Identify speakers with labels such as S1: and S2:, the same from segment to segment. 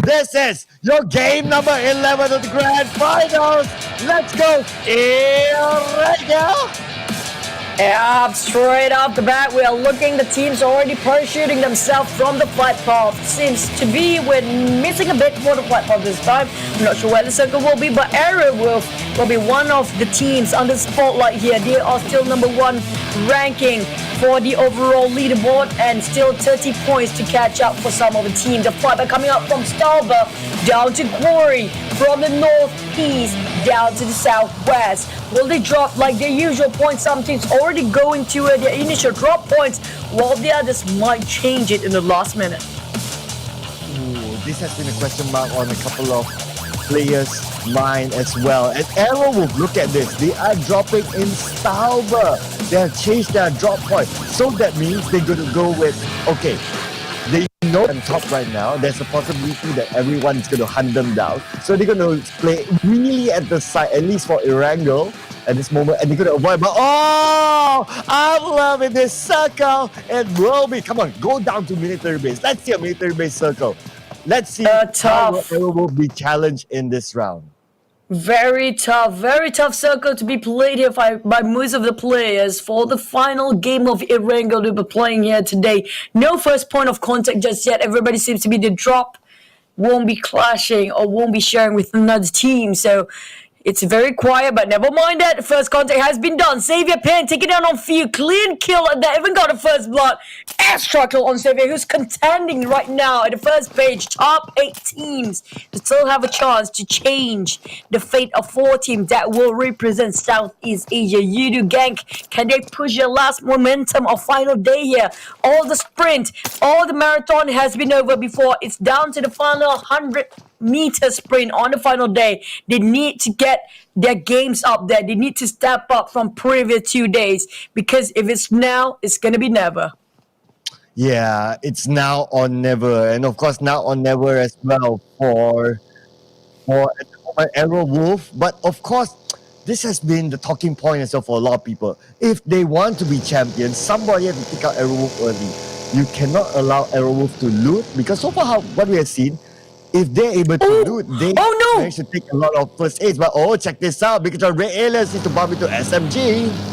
S1: This is your game number 11 of the Grand Finals. Let's go. Irregular.
S2: Yeah, straight off the bat, we are looking. The teams already parachuting themselves from the flight path. Seems to be we're missing a bit for the flight path this time. I'm not sure where the circle will be, but Aerowolf will be one of the teams under the spotlight here. They are still number one ranking for the overall leaderboard and still 30 points to catch up for some of the teams. The flight back coming up from Stalber down to Quarry, from the northeast down to the southwest. Will they drop like their usual points? Some teams already going to their initial drop points, while the others might change it in the last minute.
S1: Ooh, this has been a question mark on a couple of players' mind as well. And Arrow will look at this. They are dropping in Stalber. They have changed their drop point. So that means they're going to go with, okay, they know on top right now, there's a possibility that everyone is going to hunt them down. So they're going to play really at the side, at least for Erangel at this moment, and they're going to avoid. But I'm loving this circle. And Roby, come on, go down to military base. Let's see a military base circle. Let's see how Arrow will be challenged in this round.
S2: Very tough circle to be played here by most of the players for the final game of Erangel to be playing here today. No first point of contact just yet. Everybody seems to be the drop, won't be clashing or won't be sharing with another team. So it's very quiet, but never mind that. First contact has been done. Xavier Penn taking down on field. Clean kill. They even got a first blood. Extra kill on Xavier, who's contending right now at the first page. Top 8 teams to still have a chance to change the fate of 4 teams that will represent Southeast Asia. Yudu Gang, can they push their last momentum of final day here? All the sprint, all the marathon has been over before. It's down to the final 100-meter sprint on the final day. They need to get their games up there. They need to step up from previous 2 days, because if it's now, it's going to be never.
S1: Yeah, it's now or never. And of course, now or never as well for Arrow Wolf. But of course, this has been the talking point as well for a lot of people. If they want to be champions, somebody has to pick out Arrow Wolf early. You cannot allow Arrow Wolf to loot, because so far what we have seen, if they're able to do it, they manage to take a lot of first aids. But check this out, because our Red Aliens need to bump into SMG.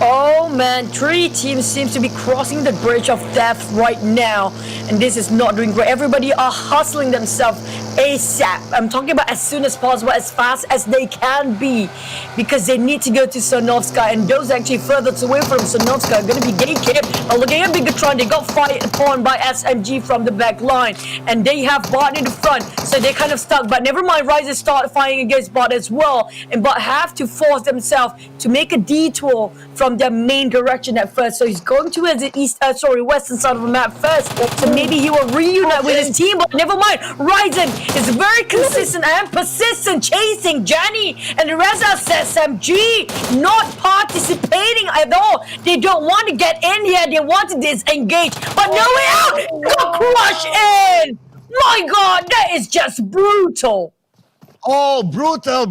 S2: Oh man, 3 teams seems to be crossing the bridge of death right now, and this is not doing great. Everybody are hustling themselves ASAP. I'm talking about as soon as possible, as fast as they can be, because they need to go to Sonovska, and those actually further away from Sonovska are going to be gatekept. Looking at Bigatron, they got fired upon by SMG from the back line, and they have Bot in the front, so they're kind of stuck. But never mind, Risers start fighting against Bot as well, and Bot have to force themselves to make a detour from their main direction at first. So he's going towards the western side of the map first. So maybe he will reunite with his team, but never mind. Ryzen is very consistent and persistent, chasing Jenny and the rest of SMG, not participating at all. They don't want to get in here. They want to disengage, but no way out. Got crushed in. My God, that is just brutal.
S1: Oh, brutal.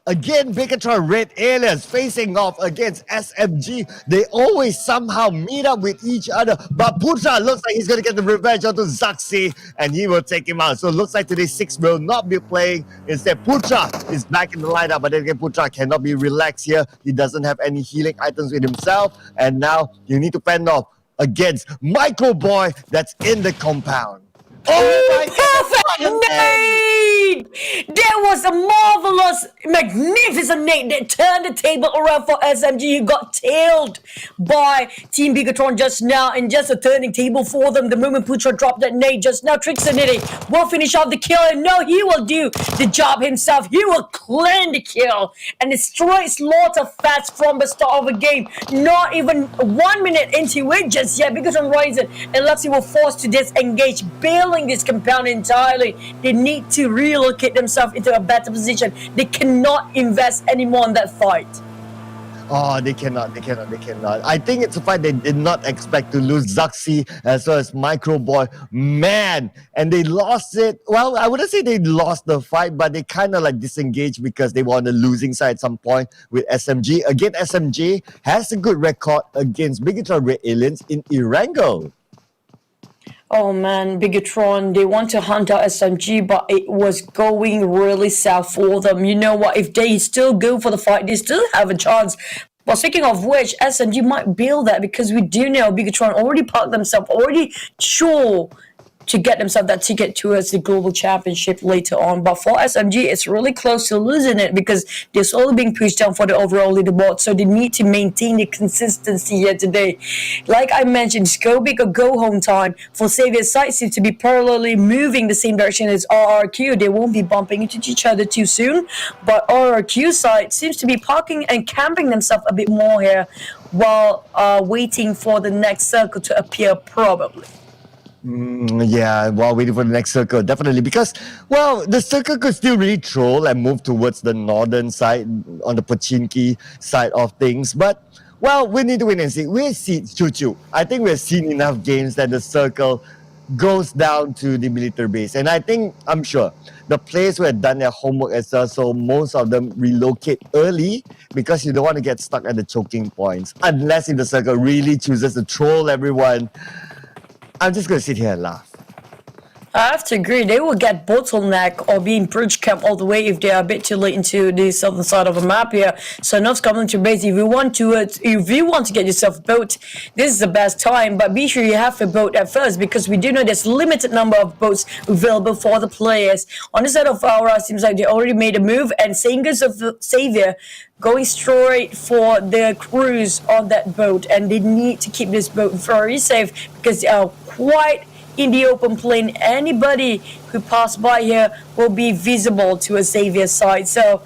S1: Again, Bigatron Red Aliens facing off against SMG. They always somehow meet up with each other. But Putra looks like he's going to get the revenge onto Zaxi, and he will take him out. So it looks like today 6 will not be playing. Instead, Putra is back in the lineup. But then again, Putra cannot be relaxed here. He doesn't have any healing items with himself. And now you need to fend off against Micro Boy that's in the compound.
S2: Perfect nade! There was a marvelous, magnificent nade that turned the table around for SMG, who got tailed by Team Bigatron just now, and just a turning table for them. The moment Putra dropped that nade just now, Trixanity will finish off the kill, and no, he will do the job himself. He will claim the kill and destroy Slaughter fast from the start of the game. Not even 1 minute into it just yet. Bigatron Ryzen and Luxy were forced to disengage, bailing this compound entirely. They need to relocate themselves into a better position. They cannot invest anymore in that fight.
S1: Oh, they cannot. I think it's a fight they did not expect to lose. Zaxi as well as Micro Boy. Man, and they lost it. Well, I wouldn't say they lost the fight, but they kind of like disengaged because they were on the losing side at some point with SMG. Again, SMG has a good record against Bigatron Red Aliens in Erangel.
S2: Oh man, Bigatron, they want to hunt out SMG, but it was going really south for them. You know what? If they still go for the fight, they still have a chance. But speaking of which, SMG might build that because we do know Bigatron already parked themselves, already sure to get themselves that ticket towards the global championship later on. But for SMG, it's really close to losing it because they're slowly being pushed down for the overall leaderboard. So they need to maintain the consistency here today. Like I mentioned, it's go big or go home time. For Xavier's side seems to be parallelly moving the same direction as RRQ. They won't be bumping into each other too soon. But RRQ side seems to be parking and camping themselves a bit more here while waiting for the next circle to appear probably.
S1: Yeah, while waiting for the next circle, definitely. Because, well, the circle could still really troll and move towards the northern side, on the Pochinki side of things. But, well, we need to wait and see. We'll see, Choo. I think we've seen enough games that the circle goes down to the military base. And I'm sure, the players who have done their homework as well, so most of them relocate early because you don't want to get stuck at the choking points. Unless if the circle really chooses to troll everyone. I'm just going to sit here and laugh.
S2: I have to agree. They will get bottleneck or be in bridge camp all the way if they are a bit too late into the southern side of the map here. So enough coming to base. If you want to get yourself a boat, this is the best time. But be sure you have a boat at first because we do know there's limited number of boats available for the players. On the side of Aura, it seems like they already made a move, and Singers of Xavier going straight for their cruise on that boat, and they need to keep this boat very safe because they are quite in the open plain. Anybody who pass by here will be visible to a Xavier side, so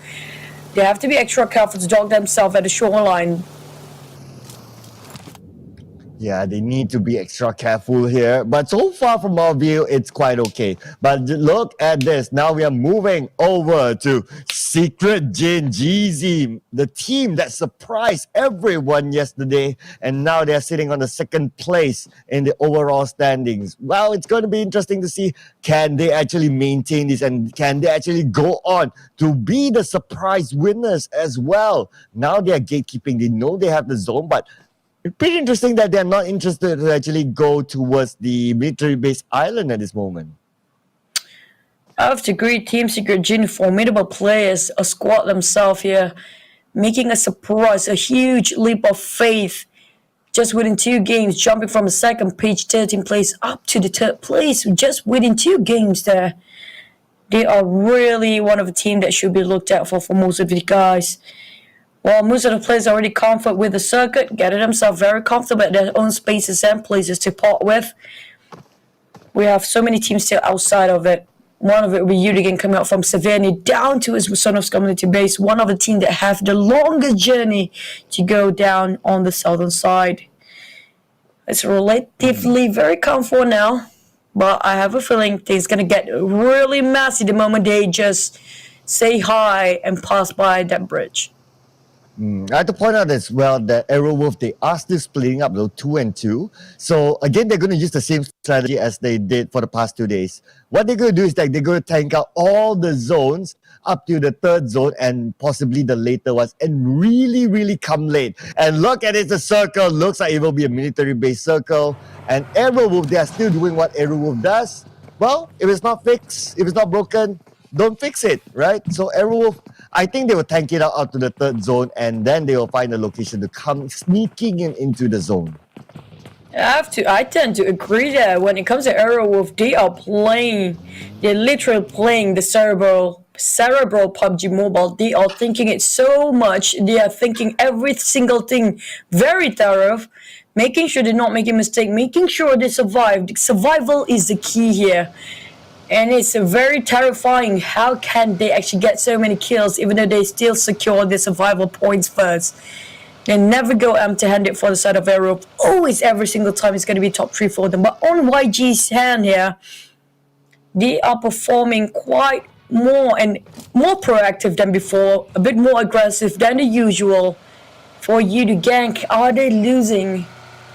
S2: they have to be extra careful to dock themselves at the shoreline.
S1: Yeah, they need to be extra careful here. But so far from our view, it's quite okay. But look at this. Now we are moving over to Secret Jin Jeezy, the team that surprised everyone yesterday. And now they're sitting on the second place in the overall standings. Well, it's going to be interesting to see, can they actually maintain this and can they actually go on to be the surprise winners as well? Now they're gatekeeping. They know they have the zone, but it's pretty interesting that they're not interested to actually go towards the military base island at this moment.
S2: I have to agree, Team Secret Jin, formidable players, a squad themselves here, making a surprise, a huge leap of faith just within 2 games, jumping from the second page 13th place up to the 3rd place just within 2 games there. They are really one of the team that should be looked out for most of the guys. Well, most of the players are already comfort with the circuit, getting themselves very comfortable at their own spaces and places to part with. We have so many teams still outside of it. One of it will be Udigan coming up from Savannah down to his Sonov's community base. One of the teams that have the longest journey to go down on the southern side. It's relatively very comfortable now, but I have a feeling things going to get really messy the moment they just say hi and pass by that bridge.
S1: I have to point out as well that Aerowolf, they are still splitting up though, 2 and 2. So again, they're going to use the same strategy as they did for the past 2 days. What they're going to do is that they're going to tank out all the zones up to the 3rd zone and possibly the later ones and really come late. And look at it, the circle looks like it will be a military-based circle. And Aerowolf, they are still doing what Aerowolf does. Well, if it's not fixed, if it's not broken, don't fix it, right? So Aerowolf, I think they will tank it out to the 3rd zone and then they will find a location to come sneaking into the zone.
S2: I tend to agree that when it comes to Aerowolf, they're literally playing the cerebral PUBG Mobile. They are thinking it so much. They are thinking every single thing very thorough, making sure they're not making a mistake, making sure they survive. Survival is the key here. And it's very terrifying. How can they actually get so many kills even though they still secure the survival points first? They never go empty-handed for the side of Europe. Always, every single time, it's going to be top 3 for them. But on YG's hand here, they are performing quite more proactive than before, a bit more aggressive than the usual. For you to gank, are they losing?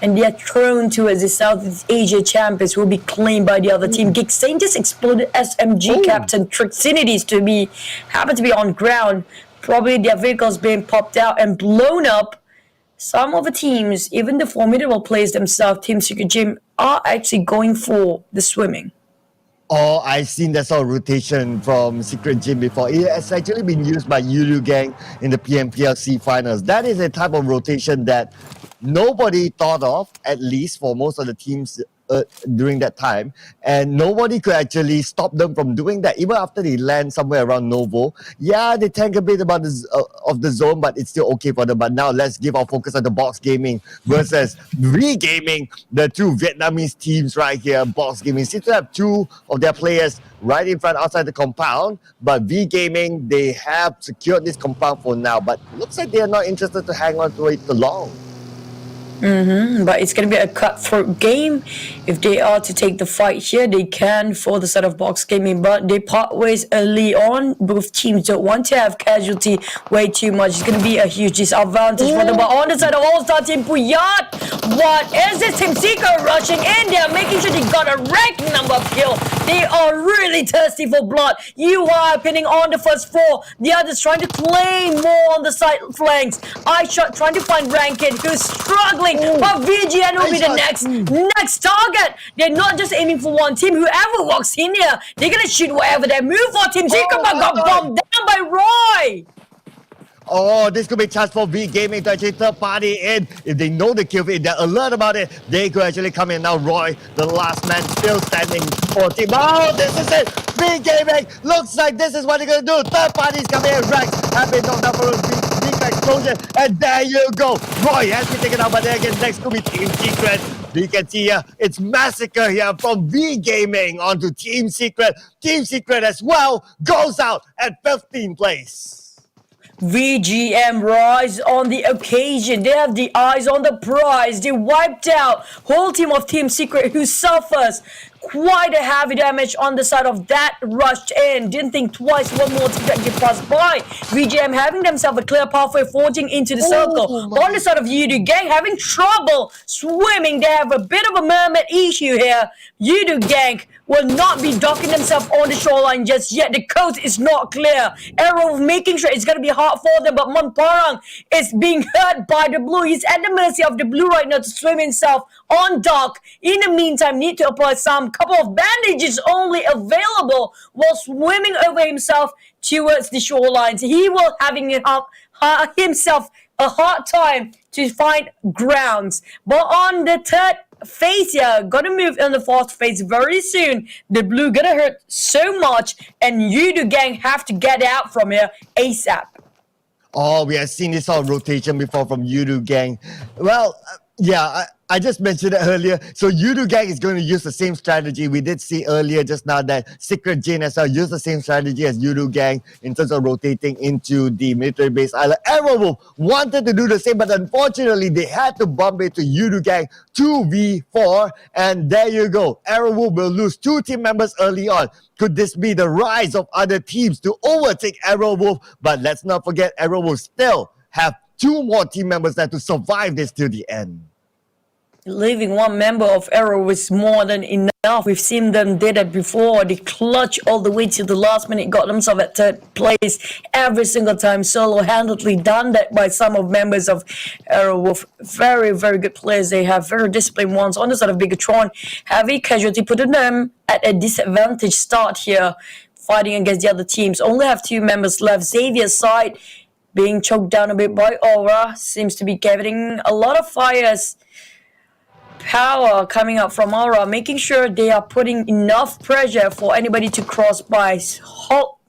S2: And they are thrown towards the Southeast Asia champions, will be claimed by the other team. Gixane just exploded SMG captain Trixinities happen to be on ground. Probably their vehicles being popped out and blown up. Some of the teams, even the formidable players themselves, Team Secret Jim, are actually going for the swimming.
S1: Oh, I've seen that sort of rotation from Secret Gym before. It has actually been used by Yuru Gang in the PMPL finals. That is a type of rotation that nobody thought of, at least for most of the teams during that time. And nobody could actually stop them from doing that. Even after they land somewhere around Novo, yeah, they tank a bit about of the zone, but it's still okay for them. But now let's give our focus on the Box Gaming versus V-Gaming, the two Vietnamese teams right here. Box Gaming seems to have two of their players right in front outside the compound, but V-Gaming, they have secured this compound for now, but looks like they are not interested to hang on to it too long.
S2: But it's going to be a cutthroat game. If they are to take the fight here, they can for the side of Box Gaming, but they part ways early on. Both teams don't want to have casualty way too much. It's going to be a huge disadvantage for them. But on the side of All-Star Team Puyat, what is this? Team Seeker rushing in there, making sure they got a record number of kills. They are really thirsty for blood. You are pinning on the first four. The others trying to claim more on the side flanks. iShot trying to find Rankin, who's struggling. But VGN will be the next target. They're not just aiming for one team. Whoever walks in here, they're gonna shoot whatever they move for. Team Seeker got bombed down by Roy.
S1: Oh, this could be a chance for V-Gaming to actually third party in. If they know the kill feed, they're alert about it, they could actually come in. Now Roy, the last man, still standing for team. Oh, this is it! V-Gaming, looks like this is what they're going to do. Third party's coming in. Rex have been knocked down for a big explosion. And there you go. Roy has been taken out, but then again, next could be Team Secret. We can see here, it's massacre here from V-Gaming onto Team Secret. Team Secret as well goes out at 15th place.
S2: VGM rise on the occasion. They have the eyes on the prize. They wiped out whole team of Team Secret, who suffers quite a heavy damage on the side of that rushed in. Didn't think twice. One more team that could pass by. VGM having themselves a clear pathway forging into the circle. On the side of Yudu Gang having trouble swimming. They have a bit of a mermaid issue here. Yudu Gang will not be docking themselves on the shoreline just yet. The coast is not clear. Arrow making sure it's going to be hard for them, but Monparang is being hurt by the blue. He's at the mercy of the blue right now to swim himself on dock. In the meantime, need to apply some couple of bandages only available while swimming over himself towards the shorelines. He will having himself a hard time to find grounds. But on the third phase here, gonna move in the fourth phase very soon. The blue gonna hurt so much, and Yudu Gang have to get out from here ASAP.
S1: Oh, we have seen this sort of rotation before from Yudu Gang. Well, yeah, I just mentioned it earlier. So Yudu Gang is going to use the same strategy. We did see earlier just now that Secret Jane as well used the same strategy as Yudu Gang in terms of rotating into the military base island. Arrowwolf wanted to do the same, but unfortunately they had to bump into Yudu Gang 2v4. And there you go. Arrowwolf will lose two team members early on. Could this be the rise of other teams to overtake Arrowwolf? But let's not forget, Arrowwolf still have two more team members there to survive this till the end.
S2: Leaving one member of Arrow is more than enough. We've seen them did it before. They clutch all the way to the last minute, got themselves at third place every single time. Solo-handedly done that by some of members of Arrow. Very, very good players. They have very disciplined ones on the side of Bigatron. Heavy casualty, putting them at a disadvantage start here, fighting against the other teams. Only have two members left. Xavier's side being choked down a bit by Aura. Seems to be getting a lot of fires. Power coming up from Aura, making sure they are putting enough pressure for anybody to cross by, halt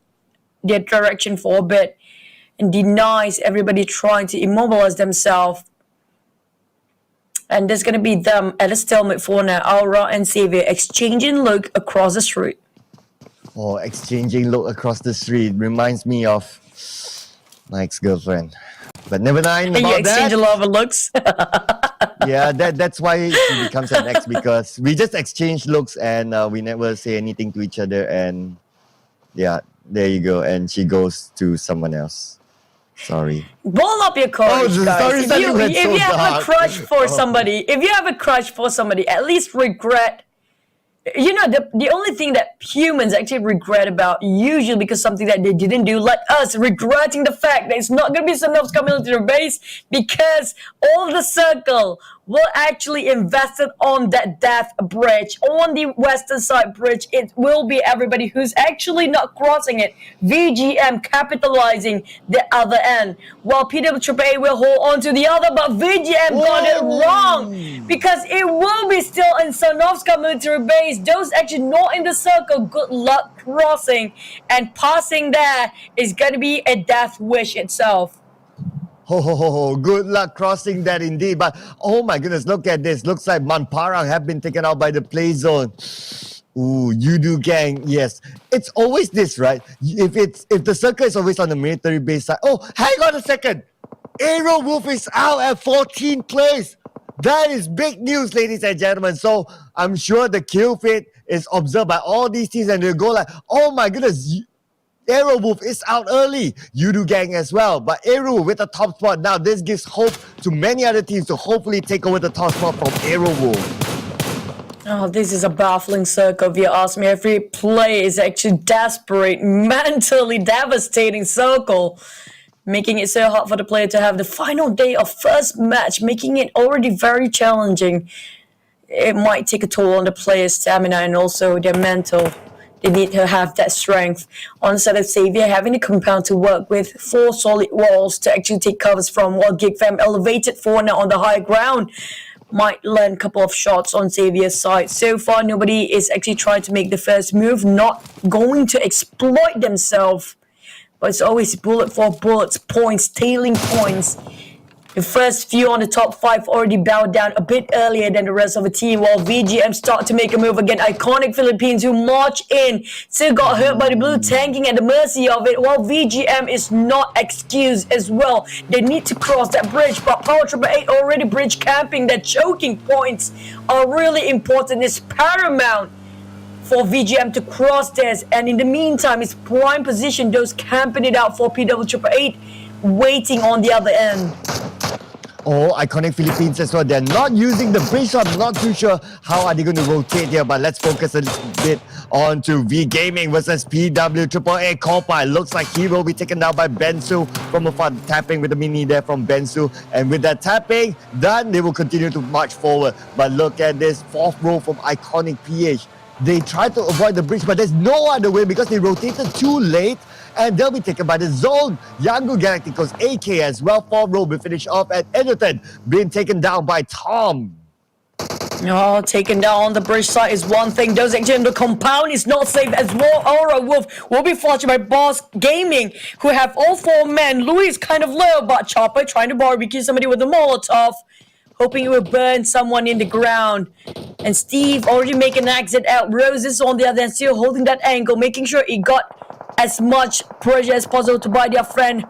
S2: their direction for a bit, and denies everybody trying to immobilize themselves. And there's going to be them at a stalemate for now. Aura and Xavier exchanging look across the street.
S1: Oh, exchanging look across the street reminds me of my ex-girlfriend. But never mind about
S2: You exchange a lot of looks.
S1: Yeah, that's why she becomes an ex, because we just exchange looks and we never say anything to each other, and yeah, there you go, and she goes to someone else. Sorry.
S2: Ball up your courage, guys. If you have a crush for somebody, at least regret. You know, the only thing that humans actually regret about, usually because something that they didn't do, like us, regretting the fact that it's not going to be someone else coming into their base because all the circle will actually invest it on that death bridge. On the western side bridge, it will be everybody who's actually not crossing it. VGM capitalizing the other end. While PWAA will hold on to the other, but VGM got it wrong because it will be still in Sanovska military base. Those actually not in the circle, good luck crossing, and passing there is going to be a death wish itself.
S1: Ho ho ho ho, good luck crossing that indeed. But oh my goodness, look at this. Looks like Manparang have been taken out by the play zone. Ooh, Yudu gang, yes. It's always this, right? If the circle is always on the military base side. Oh, hang on a second. Aero Wolf is out at 14th place. That is big news, ladies and gentlemen. So I'm sure the kill feed is observed by all these teams and they'll go like, oh my goodness, Aero Wolf is out early. Yudu gang as well. But Aero with the top spot. Now this gives hope to many other teams to hopefully take over the top spot from Aero Wolf.
S2: Oh, this is a baffling circle if you ask me. Every play is actually desperate, mentally devastating circle. Making it so hard for the player to have the final day of first match, making it already very challenging. It might take a toll on the player's stamina and also their mental. They need to have that strength. On the side of Xavier, having a compound to work with 4 solid walls to actually take covers from, while GigFam elevated 4 now on the high ground. Might land a couple of shots on Xavier's side. So far, nobody is actually trying to make the first move, not going to exploit themselves. But it's always bullet for bullets, points, tailing points. The first few on the top 5 already bowed down a bit earlier than the rest of the team, while VGM start to make a move again. Iconic Philippines who march in, still got hurt by the blue, tanking at the mercy of it, while VGM is not excused as well. They need to cross that bridge, but Power Triple 8 already bridge camping. Their choking points are really important. It's paramount for VGM to cross this, and in the meantime, it's prime position, those camping it out for PWAA, waiting on the other end.
S1: Oh, Iconic Philippines as well. They're not using the bridge, so I'm not too sure how are they going to rotate here. But let's focus a bit on to V Gaming versus PWAA. Kopai looks like he will be taken down by Bensu from afar, tapping with the mini there from Bensu. And with that tapping done, they will continue to march forward. But look at this 4th row from Iconic PH. They tried to avoid the bridge, but there's no other way because they rotated too late. And they'll be taken by the zone. Yangu Galacticos AK as well. 4th row will finish off at Edgerton, being taken down by Tom.
S2: Oh, taken down on the bridge side is one thing. Those actually in the compound is not safe as well. Aura Wolf will be flushed by Boss Gaming, who have all 4 men. Louis is kind of low, but Chopper trying to barbecue somebody with a Molotov, hoping it will burn someone in the ground. And Steve already making an exit out. Roses on the other end, still holding that angle, making sure he got as much pressure as possible to buy their friend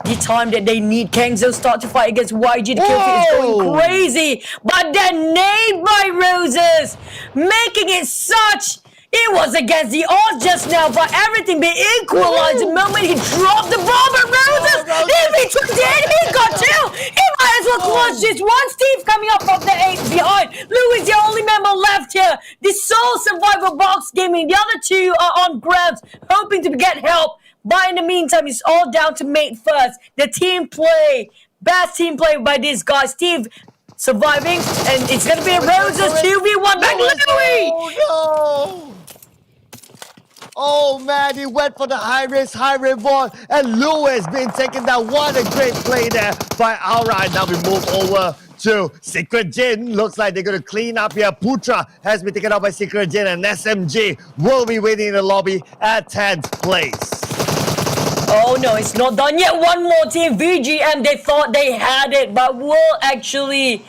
S2: the time that they need. Kangzo start to fight against YG. The kill feed is going crazy, but then nade by Roses, making it such. It was against the odds just now, but everything being equalized the moment he dropped the ball. But Roses, he took the enemy, he got 2. He might as well clutch this one. Steve coming up from the 8 behind. Louis, the only member left here. The sole survivor Box Gaming. The other 2 are on grabs, hoping to get help. But in the meantime, it's all down to mate first. The team play, best team play by this guy. Steve surviving, and it's gonna be a Roses 2v1 back Louis.
S1: Oh no! Oh man, he went for the high risk, high reward, and Lewis being taken down. What a great play there by Aura. And now we move over to Secret Jin. Looks like they're going to clean up here. Putra has been taken out by Secret Jin, and SMG will be waiting in the lobby at 10th place.
S2: Oh no, it's not done yet. One more team, VGM. They thought they had it, but will actually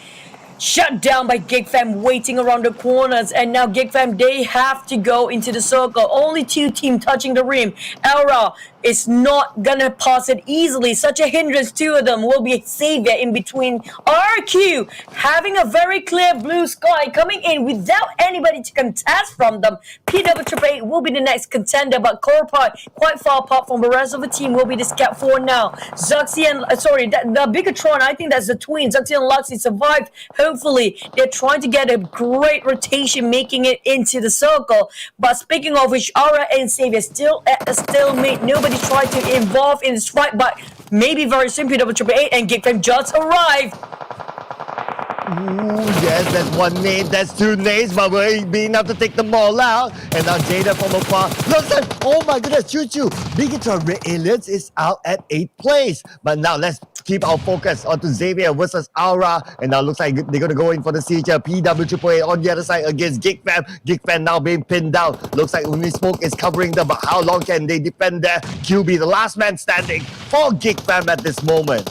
S2: shut down by GigFam waiting around the corners. And now GigFam, they have to go into the circle. Only 2 teams touching the rim. Elra is not gonna pass it easily. Such a hindrance. 2 of them will be Savior in between. RQ having a very clear blue sky coming in without anybody to contest from them. PWAA will be the next contender, but Corpai quite far apart from the rest of the team will be the scout for now. Zuxi and the Bigatron, I think that's the twins. Zuxi and Luxi survived. Hopefully, they're trying to get a great rotation, making it into the circle. But speaking of which, Aura and Savior still at a stalemate. Nobody tried to involve in this fight, but maybe very soon PWAA and GigFam just arrived.
S1: Ooh, yes, that's one nade, that's two nades, but we're being able to take them all out. And now Jada from afar looks like, oh my goodness, Choo Choo. Bigatron Red Aliens is out at 8th place. But now let's keep our focus onto Xavier versus Aura. And now looks like they're going to go in for the siege. PWAAA on the other side against Geekfam. Geekfam now being pinned down. Looks like only Smoke is covering them, but how long can they defend there? QB, the last man standing for Geekfam at this moment.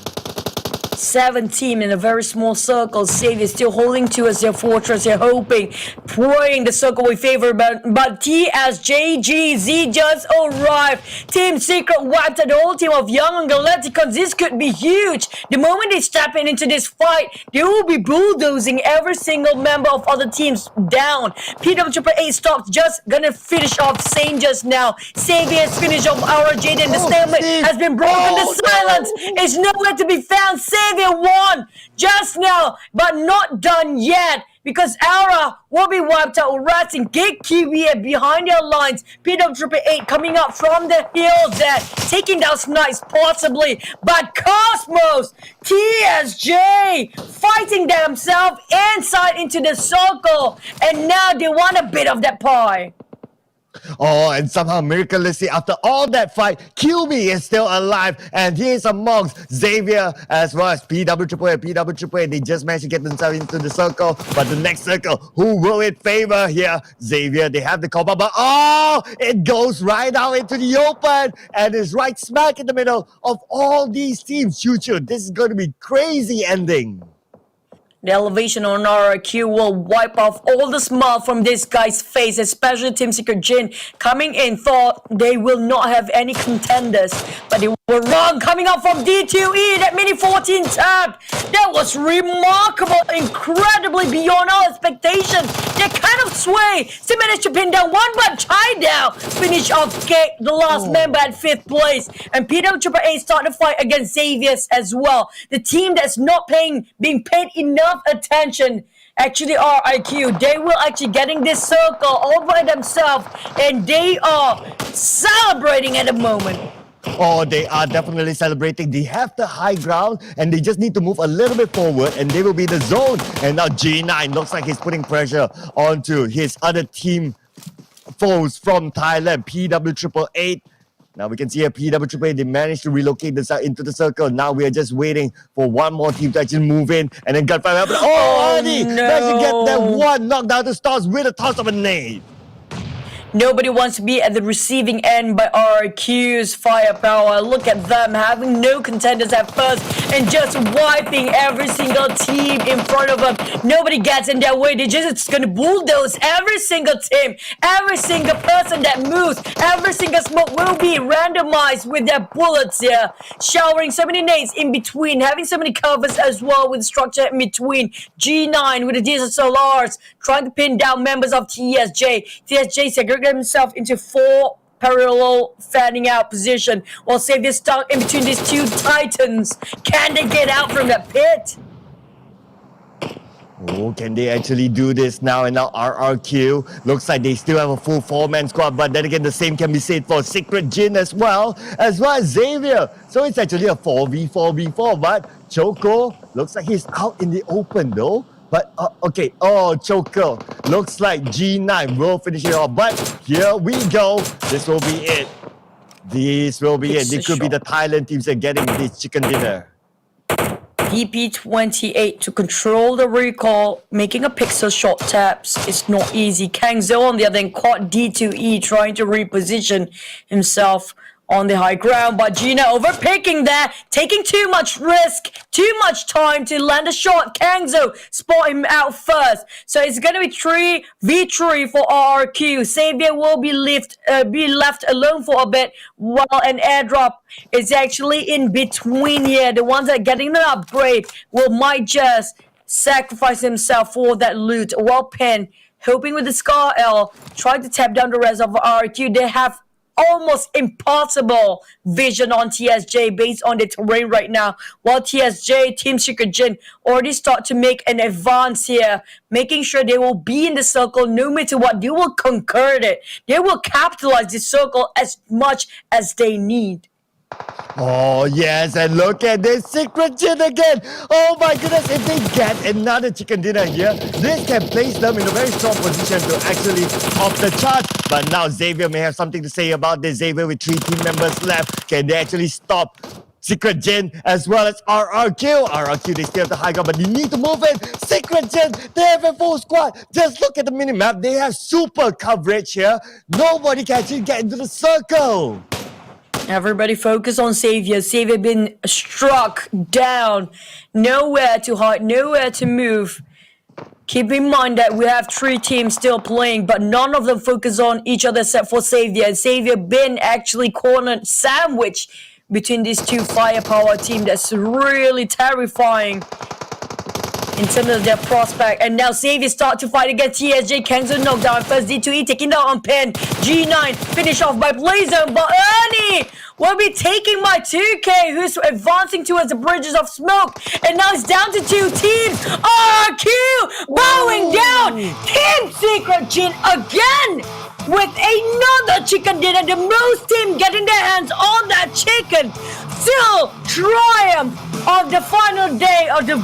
S2: 7 team in a very small circle. Xavier still holding to as their fortress. They're hoping, praying the circle will favor, but TSJGZ just arrived. Team Secret wiped out the whole team of Young and Galacticons. This could be huge. The moment they step into this fight, they will be bulldozing every single member of other teams down. PWAAA stops just gonna finish off Sane just now. Xavier's finish off our Jaden. The stalemate has been broken. The silence is nowhere to be found. Xavier won just now, but not done yet, because Aura will be wiped out. Rats and Gatekeeper behind their lines. PWAAA coming up from the hills there, taking down Snipes possibly, but Cosmos, TSJ fighting themselves inside into the circle, and now they want a bit of that pie.
S1: Oh, and somehow miraculously, after all that fight, QB is still alive, and he is amongst Xavier as well as PWAAA. They just managed to get themselves into the circle, but the next circle, who will it favor here? Xavier, they have the combo, but oh, it goes right out into the open, and is right smack in the middle of all these teams. Choo Choo, this is going to be crazy ending.
S2: The elevation on RRQ will wipe off all the smile from this guy's face, especially Team Secret Jin coming in thought they will not have any contenders, but they were wrong. Coming up from D2E, that mini 14 tap, that was remarkable, incredibly beyond our expectation. They kind of sway, still managed to pin down one, but tie down, finish off Gate, the last member at 5th place, and PWAAA start to fight against Xavier's as well. The team that's not being paid enough attention actually are IQ. They will actually getting this circle all by themselves, and they are celebrating at the moment.
S1: Oh, they are definitely celebrating. They have the high ground, and they just need to move a little bit forward, and they will be the zone. And now G9 looks like he's putting pressure onto his other team foes from Thailand, PWAAA. Now we can see here PWAAA, they managed to relocate this into the circle. Now we are just waiting for one more team to actually move in, and then gunfire happened. Oh, Arnie managed to get that one knocked down the stars with a toss of a nade.
S2: Nobody wants to be at the receiving end by RQ's firepower. Look at them having no contenders at first and just wiping every single team in front of them. Nobody gets in their way. They're just going to bulldoze every single team. Every single person that moves, every single smoke will be randomized with their bullets here. Showering so many nades in between, having so many covers as well with structure in between. G9 with the DSLRs trying to pin down members of TSJ. TSJ segregated himself into 4 parallel fanning out position while Xavier stuck in between these two titans. Can they get out from that pit?
S1: Oh, can they actually do this now? And now RRQ looks like they still have a full 4-man squad, but then again the same can be said for Secret Jin as well as Xavier. So it's actually a 4v4v4, but Choco looks like he's out in the open though. But, okay, Choco. Looks like G9 will finish it off. But here we go. This will be it. This will be it. This could be the Thailand teams that are getting this chicken dinner.
S2: DP28 to control the recall, making a pixel shot taps. It's not easy. Kangzo on the other hand caught D2E trying to reposition himself on the high ground, but Gina overpicking there, taking too much risk, too much time to land a shot. Kangzo spot him out first. So it's going to be 3v3 for RRQ. Xavier will be left alone for a bit while an airdrop is actually in between here. The ones that are getting the upgrade might just sacrifice himself for that loot. Well pinned, hoping with the Scar L, trying to tap down the rest of RRQ. They have almost impossible vision on TSJ based on the terrain right now, while TSJ, Team Secret Jin, already start to make an advance here, making sure they will be in the circle no matter what. They will conquer it. They will capitalize the circle as much as they need.
S1: Oh, yes, and look at this secret gin again. Oh my goodness, if they get another chicken dinner here, this can place them in a very strong position to actually top the charts. But now Xavier may have something to say about this. Xavier with 3 team members left. Can they actually stop Secret Jin as well as RRQ? RRQ, they still have the high ground, but they need to move in. Secret Jin, they have a full squad. Just look at the minimap. They have super coverage here. Nobody can actually get into the circle.
S2: Everybody focus on Xavier. Xavier been struck down. Nowhere to hide, nowhere to move. Keep in mind that we have 3 teams still playing, but none of them focus on each other except for Xavier. And Xavier been actually cornered, sandwiched between these 2 firepower teams. That's really terrifying in terms of their prospect. And now Xavier start to fight against TSJ. Kangzo knocked down first. D2E taking down on Pen. G9 finish off by Blazer, but Ernie will be taking my 2K, who's advancing towards the bridges of smoke. And now it's down to 2 teams. RQ bowing down. Team Secret Jin again with another chicken dinner. The most team getting their hands on that chicken. Still triumph of the final day of the